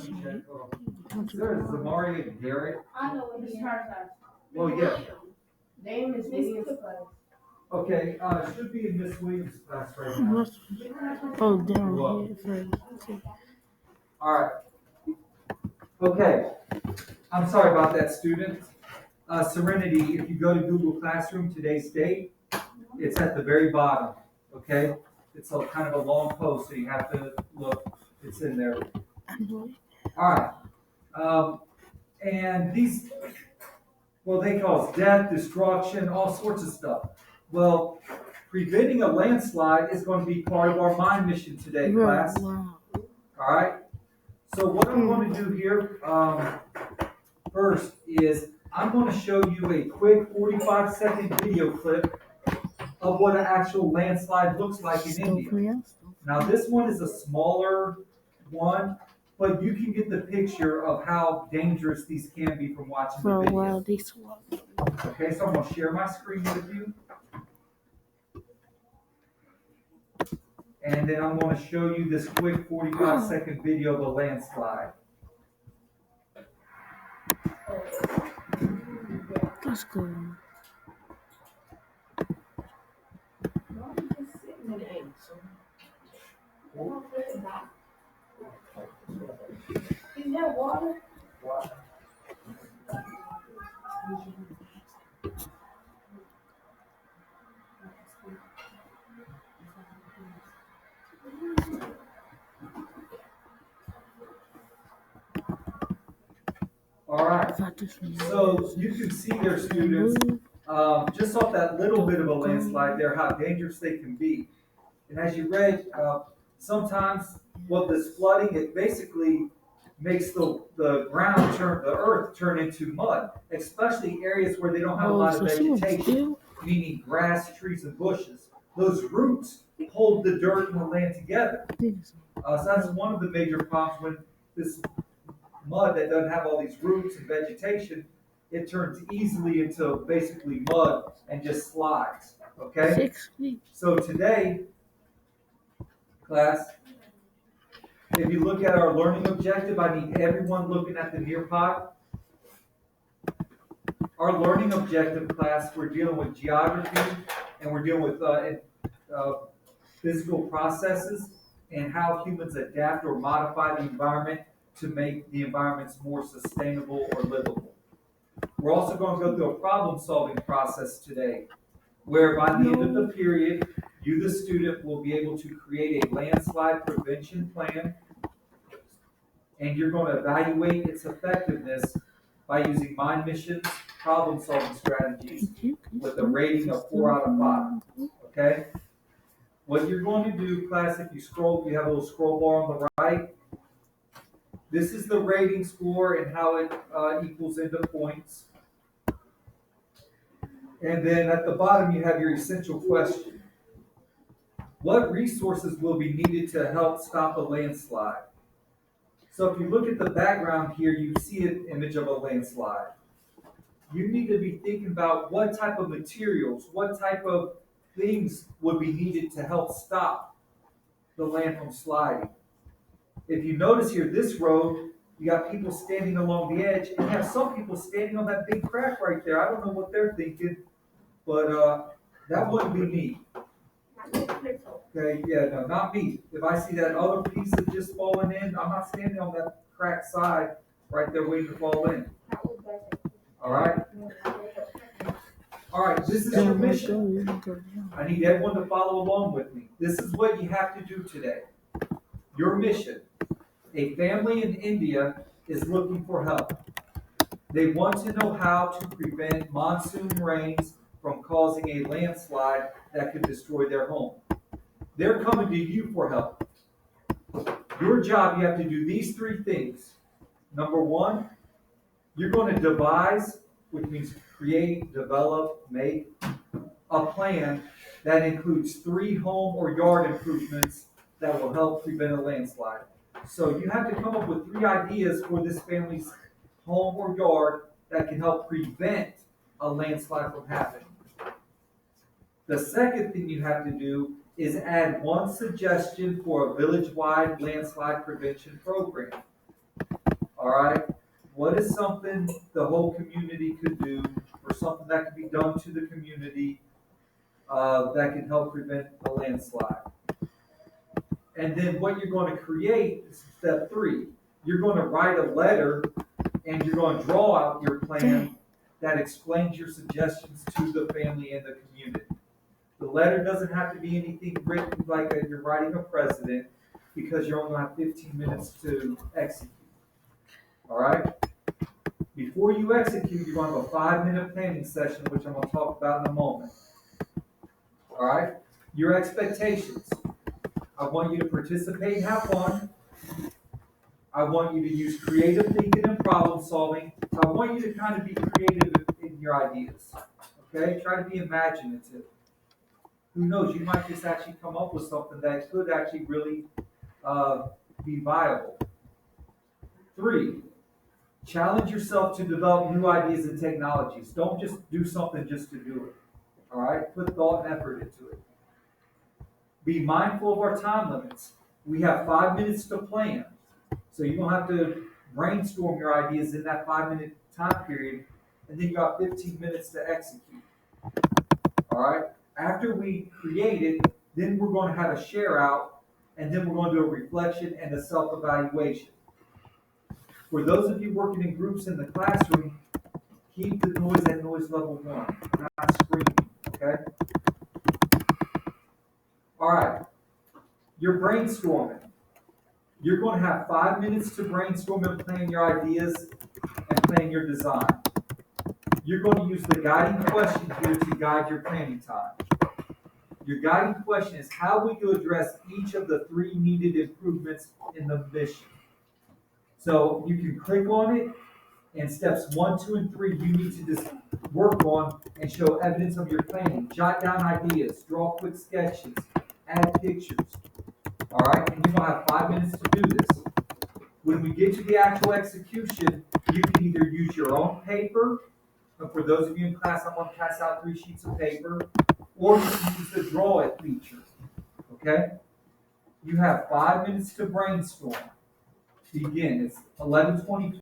Sir, Zamari and Garrett. I know what he starts at. Well, yeah. Name is Williams class. Okay, should be in Miss Williams' class right now. Oh, down here first. All right. Okay. I'm sorry about that, student. Serenity, if you go to Google Classroom, today's date, it's at the very bottom. Okay? It's a kind of a long post, so you have to look. It's in there. All right. And these, well, they cause death, destruction, all sorts of stuff. Well, preventing a landslide is going to be part of our mind mission today, class. Wow. All right. So what I'm going to do here first is I'm going to show you a quick 45-second video clip of what an actual landslide looks like in India. Now this one is a smaller one, but you can get the picture of how dangerous these can be from watching the video. Okay, so I'm going to share my screen with you. And then I'm going to show you this quick 45-second video of a landslide. That's cool. Is that water? All right. So you can see there, students, just off that little bit of a landslide there, how dangerous they can be. And as you read, sometimes what this flooding, it basically makes the ground turn, the earth turn into mud, especially areas where they don't have a lot of vegetation, meaning grass, trees, and bushes. Those roots hold the dirt and the land together. So that's one of the major problems when this mud that doesn't have all these roots and vegetation, it turns easily into basically mud and just slides. Okay? 6 weeks. So today, class, if you look at our learning objective, I need everyone looking at the Nearpod. Our learning objective, class, we're dealing with geography and we're dealing with physical processes and how humans adapt or modify the environment to make the environments more sustainable or livable. We're also going to go through a problem-solving process today, where by the end of the period, you, the student, will be able to create a landslide prevention plan, and you're going to evaluate its effectiveness by using mind missions, problem-solving strategies with a rating of 4 out of 5. Okay? What you're going to do, class, if you scroll, you have a little scroll bar on the right. This is the rating score and how it equals into points. And then at the bottom, you have your essential question. What resources will be needed to help stop a landslide? So if you look at the background here, you see an image of a landslide. You need to be thinking about what type of materials, what type of things would be needed to help stop the land from sliding. If you notice here, this road, you got people standing along the edge, and you have some people standing on that big crack right there. I don't know what they're thinking, but that wouldn't be me. Okay, yeah, no, not me. If I see that other piece that's just falling in, I'm not standing on that cracked side right there waiting to fall in. All right? All right, this is your mission. I need everyone to follow along with me. This is what you have to do today. Your mission. A family in India is looking for help. They want to know how to prevent monsoon rains from causing a landslide that could destroy their home. They're coming to you for help. Your job, you have to do these 3 things. Number 1, you're going to devise, which means create, develop, make, a plan that includes 3 home or yard improvements that will help prevent a landslide. So you have to come up with 3 ideas for this family's home or yard that can help prevent a landslide from happening. The second thing you have to do is add 1 suggestion for a village-wide landslide prevention program. All right? What is something the whole community could do, or something that could be done to the community that can help prevent a landslide? And then what you're going to create is step 3. You're going to write a letter and you're going to draw out your plan that explains your suggestions to the family and the community. The letter doesn't have to be anything written like you're writing a president, because you're only going to have 15 minutes to execute. All right? Before you execute, you're going to have a 5-minute planning session, which I'm going to talk about in a moment. All right? Your expectations. I want you to participate and have fun. I want you to use creative thinking and problem solving. So I want you to kind of be creative in your ideas. Okay? Try to be imaginative. Who knows? You might just actually come up with something that could actually really be viable. 3, challenge yourself to develop new ideas and technologies. Don't just do something just to do it. All right? Put thought and effort into it. Be mindful of our time limits. We have 5 minutes to plan. So you don't have to brainstorm your ideas in that 5-minute time period, and then you got 15 minutes to execute. All right? After we create it, then we're going to have a share out, and then we're going to do a reflection and a self-evaluation. For those of you working in groups in the classroom, keep the noise at noise level 1, not screaming, okay? All right, you're brainstorming. You're going to have 5 minutes to brainstorm and plan your ideas and plan your design. You're going to use the guiding question here to guide your planning time. Your guiding question is, how will you address each of the 3 needed improvements in the mission? So you can click on it, and steps 1, 2, and 3 you need to just work on and show evidence of your planning. Jot down ideas, draw quick sketches, add pictures. All right, and you're going to have 5 minutes to do this. When we get to the actual execution, you can either use your own paper, and for those of you in class, I'm going to pass out 3 sheets of paper, or you can use the draw it feature. Okay? You have 5 minutes to brainstorm. Begin. It's 11:20.